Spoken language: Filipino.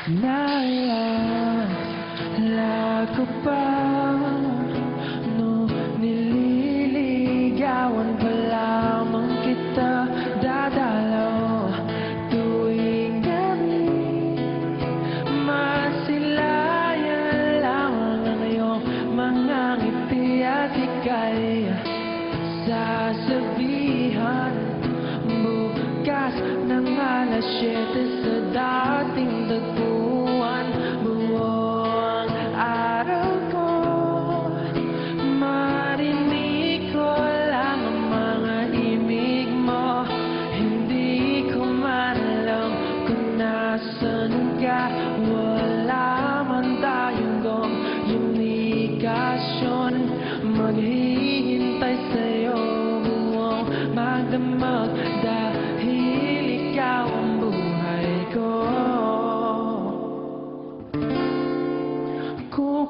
Naalala ko pa nung nililigawan pa lamang kita dadalaw tuwing gabi. Masilayan lamang ang iyong mga ngiti at ika'y sasabihan bukas ng alas 7 sa dating tagpuan. Buong araw ko marinig ko lang ang mga imig mo. Hindi ko man alam kung nasan ka. Wala man tayong komunikasyon. Maghihintay sa'yo buong magdamag dahil ikaw ang buhay ko. Kung